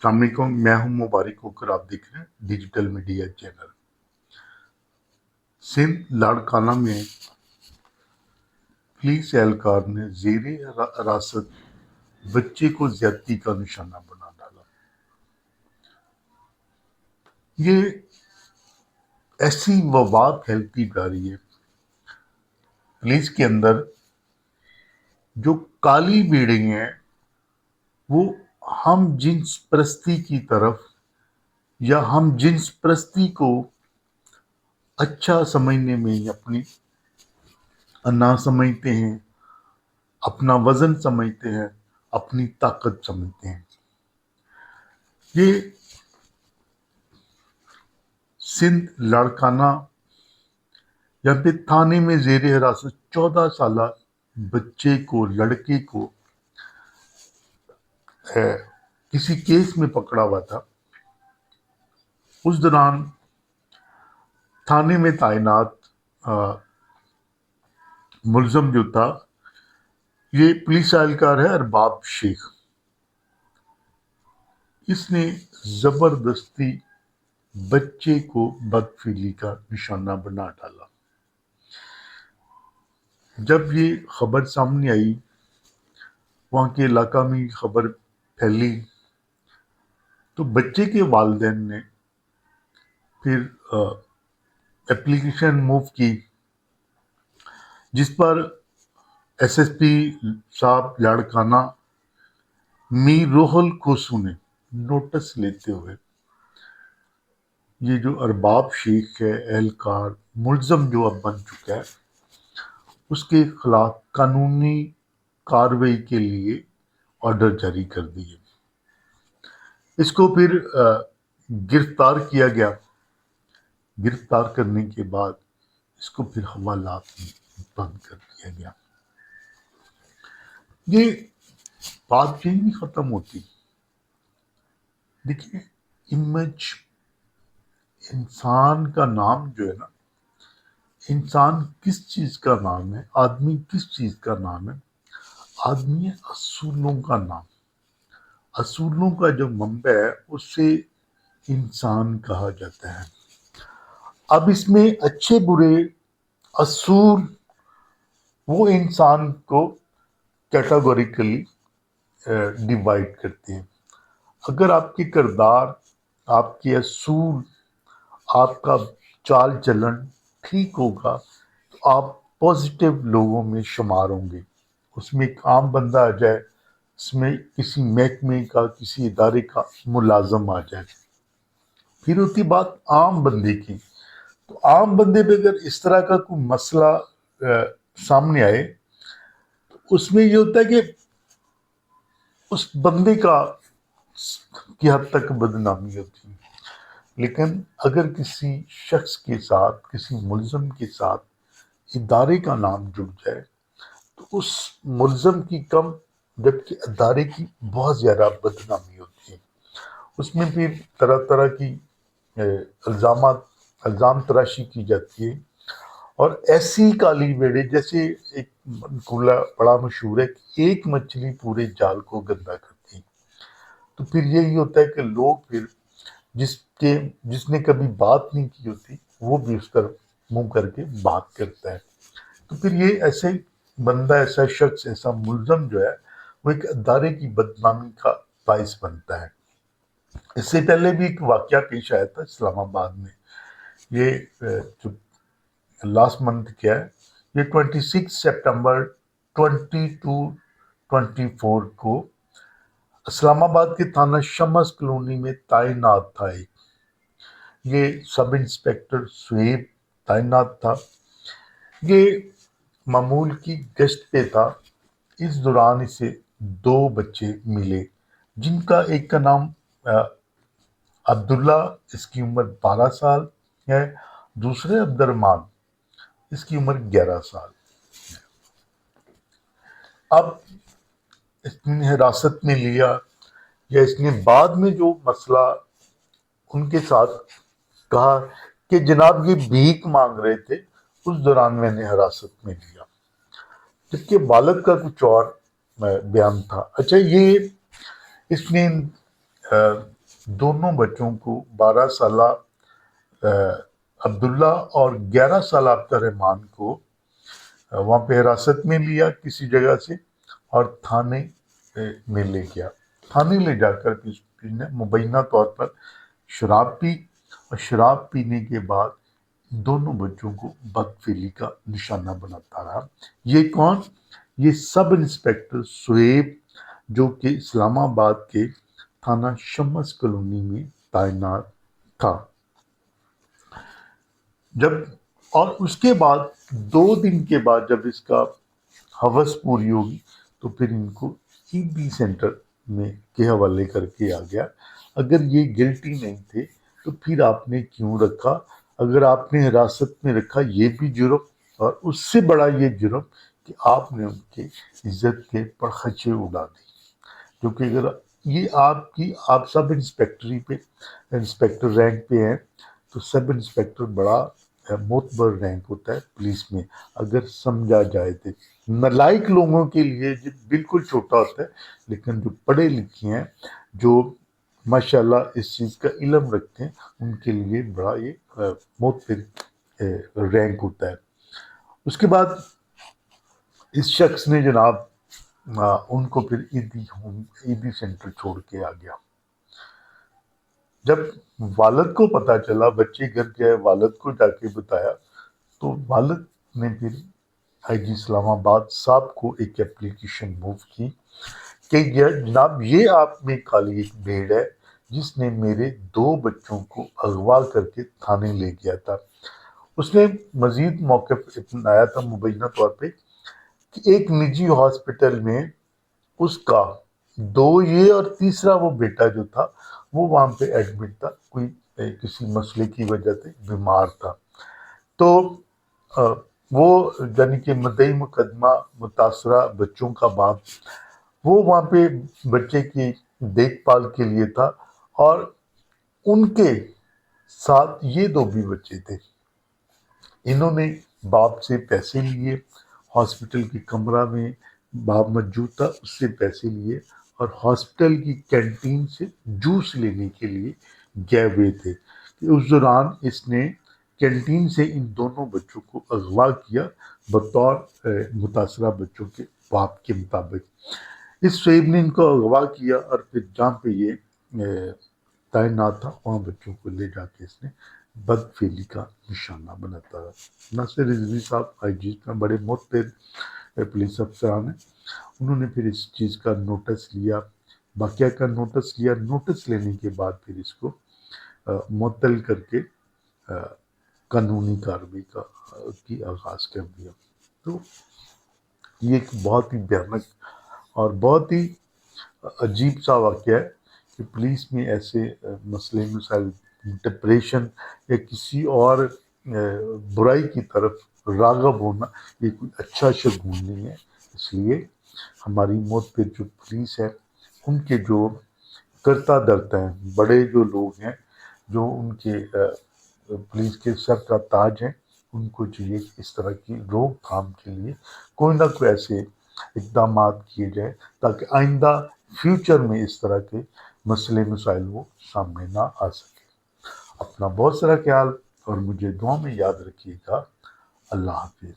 السلام علیکم، میں ہوں مبارک ہوکر، آپ دیکھ رہے ہیں digital media channel. Sindh Larkana میں پولیس اہلکار نے زیر حراست بچے کو زیادتی کا نشانہ بنا ڈالا۔ یہ ایسی وبا پھیلتی جا رہی ہے پولیس کے اندر، جو کالی بیڑیاں ہیں وہ ہم جنس پرستی کی طرف یا ہم جنس پرستی کو اچھا سمجھنے میں اپنی انا سمجھتے ہیں، اپنا وزن سمجھتے ہیں، اپنی طاقت سمجھتے ہیں۔ یہ سندھ لاڑکانہ یہاں پہ تھانے میں زیر حراست 14 سالہ بچے کو، لڑکے کو کسی کیس میں پکڑا ہوا تھا۔ اس دوران تھانے میں تعینات ملزم جو تھا، یہ پولیس اہلکار ہے ارباب شیخ۔ اس نے زبردستی بچے کو بدفعلی کا نشانہ بنا ڈالا۔ جب یہ خبر سامنے آئی، وہاں کے علاقہ میں یہ خبر پھیلی، تو بچے کے والدین نے پھر اپلیکیشن موو کی، جس پر ایس ایس پی صاحب لاڑکانہ میر روح القدس نے نوٹس لیتے ہوئے یہ جو ارباب شیخ ہے، اہلکار ملزم جو اب بن چکا ہے، اس کے خلاف قانونی کارروائی کے لیے آرڈر جاری کر دیے۔ اس کو پھر گرفتار کیا گیا۔ گرفتار کرنے کے بعد اس کو پھر حوالات میں بند کر دیا گیا۔ یہ بات یہی نہیں ختم ہوتی۔ دیکھیے، امیج، انسان کا نام جو ہے نا، انسان کس چیز کا نام ہے، آدمی کس چیز کا نام ہے؟ آدمی ہے اصولوں کا نام۔ اصولوں کا جو منبع ہے اس سے انسان کہا جاتا ہے۔ اب اس میں اچھے برے اصول وہ انسان کو کیٹاگوریکلی ڈیوائڈ کرتے ہیں۔ اگر آپ کے کردار، آپ کے اصول، آپ کا چال چلن ٹھیک ہوگا تو آپ پازیٹیو لوگوں میں شمار ہوں گے۔ اس میں ایک عام بندہ آ جائے، اس میں کسی محکمے کا، کسی ادارے کا ملازم آ جائے، پھر ہوتی بات عام بندے کی۔ تو عام بندے پہ اگر اس طرح کا کوئی مسئلہ سامنے آئے تو اس میں یہ ہوتا ہے کہ اس بندے کی حد تک بدنامی ہوتی ہے۔ لیکن اگر کسی شخص کے ساتھ، کسی ملزم کے ساتھ ادارے کا نام جڑ جائے تو اس ملزم کی کم، جبکہ ادارے کی بہت زیادہ بدنامی ہوتی ہے۔ اس میں پھر طرح طرح کی الزام تراشی کی جاتی ہے، اور ایسی کالی بیڑے، جیسے ایک مقولہ بڑا مشہور ہے کہ ایک مچھلی پورے جال کو گندا کرتی ہے۔ تو پھر یہی ہوتا ہے کہ لوگ پھر جس نے کبھی بات نہیں کی ہوتی وہ بھی اس پر منہ کر کے بات کرتا ہے۔ تو پھر یہ ایسے بندہ، ایسا شخص، ایسا ملزم جو ہے وہ ایک ادارے کی بدنامی کا باعث بنتا ہے۔ اس سے پہلے بھی ایک واقعہ پیش آیا تھا اسلام آباد میں۔ یہ جو لاسٹ منتھ کیا ہے، یہ 26 سپٹمبر 22/24 کو اسلام آباد کے تھانہ شمس کالونی میں تعینات تھا ایک، یہ سب انسپیکٹر سہیب تعینات تھا۔ یہ معمول کی گشت پہ تھا۔ اس دوران اسے 2 بچے ملے، جن کا ایک کا نام عبداللہ، اس کی عمر 12 سال ہے، دوسرے عبد الرحمان، اس کی عمر 11 سال۔ اب اس نے حراست میں لیا، یا اس نے بعد میں جو مسئلہ ان کے ساتھ کہا کہ جناب یہ بھیک مانگ رہے تھے، اس دوران میں نے حراست میں لیا، جبکہ والد کا کچھ اور بیان تھا۔ اچھا، یہ اس نے دونوں بچوں کو 12 سالہ عبداللہ اور 11 سالہ عبد الرحمان کو وہاں پہ حراست میں لیا کسی جگہ سے اور تھانے میں لے گیا. تھانے لے جا کر اس نے مبینہ طور پر شراب پی اور شراب پینے کے بعد دونوں بچوں کو بدفعلی کا نشانہ بناتا رہا. یہ کون؟ یہ سب انسپیکٹر سہیب جو کہ اسلام آباد کے تھانہ شمس کالونی میں تعینات تھا. جب اور اس کے بعد 2 دن کے بعد جب اس کا ہوس پوری ہوگی تو پھر ان کو ED سینٹر میں کے حوالے کر کے آ گیا. اگر یہ گلٹی نہیں تھے تو پھر آپ نے کیوں رکھا؟ اگر آپ نے حراست میں رکھا یہ بھی جرم، اور اس سے بڑا یہ جرم کہ آپ نے ان کے عزت کے پرخچے اڑا دی. جو کہ اگر آپ سب انسپیکٹری پہ انسپیکٹر رینک پہ ہیں تو سب انسپیکٹر بڑا معتبر رینک ہوتا ہے پولیس میں اگر سمجھا جائے تو. نالائق لوگوں کے لیے یہ بالکل چھوٹا ہوتا ہے، لیکن جو پڑھے لکھے ہیں جو ماشاءاللہ اس چیز کا علم رکھتے ہیں ان کے لیے بڑا یہ معتبر رینک ہوتا ہے. اس کے بعد اس شخص نے جناب ان کو پھر ED سینٹر چھوڑ کے آ گیا. جب والد کو پتا چلا، بچے گھر گئے، والد کو جا کے بتایا تو والد نے پھر IG اسلام آباد صاحب کو ایک اپلیکیشن موو کی کہ جناب یہ آپ میں کالی ایک بھیڑ ہے جس نے میرے 2 بچوں کو اغوا کر کے تھانے لے گیا تھا. اس نے مزید موقف اپنایا تھا مبینہ طور پہ کہ ایک نجی ہاسپٹل میں اس کا 2 یہ اور تیسرا وہ بیٹا جو تھا وہ وہاں پہ ایڈمٹ تھا، کوئی کسی مسئلے کی وجہ سے بیمار تھا. تو وہ یعنی کہ مدعی مقدمہ متاثرہ بچوں کا باپ وہ وہاں پہ بچے کی دیکھ بھال کے لیے تھا، اور ان کے ساتھ یہ 2 بھی بچے تھے. انہوں نے باپ سے پیسے لیے، ہاسپٹل کے کمرہ میں باپ موجود تھا، اس سے پیسے لیے اور ہاسپٹل کی کینٹین سے جوس لینے کے لیے گئے ہوئے تھے. اس دوران اس نے کینٹین سے ان دونوں بچوں کو اغوا کیا بطور متاثرہ بچوں کے باپ کے مطابق. اس فیب نے ان کو اغوا کیا اور پھر جہاں پہ یہ تعینات تھا وہاں بچوں کو لے جا کے اس نے بدفعلی کا نشانہ بناتا ہے. ناصر رضوی صاحب IG میں بڑے معتبر پولیس افسران ہیں. انہوں نے پھر اس چیز کا نوٹس لیا، واقعہ کا نوٹس لیا. نوٹس لینے کے بعد پھر اس کو معطل کر کے قانونی کارروائی کی آغاز کر دیا. تو یہ ایک بہت ہی بھیانک اور بہت ہی عجیب سا واقعہ ہے کہ پولیس میں ایسے مسئلے مسائل ڈپریشن یا کسی اور برائی کی طرف راغب ہونا یہ کوئی اچھا شگون نہیں ہے. اس لیے ہماری موت پہ جو پولیس ہے ان کے جو کرتا دھرتا ہیں بڑے جو لوگ ہیں جو ان کے پولیس کے سر کا تاج ہیں ان کو چاہیے کہ اس طرح کی روک تھام کے لیے کوئی نہ کوئی ایسے اقدامات کیے جائے تاکہ آئندہ فیوچر میں اس طرح کے مسئلے مسائل وہ سامنے نہ آ سکے. اپنا بہت سارا خیال اور مجھے دعا میں یاد رکھیے گا. اللہ حافظ.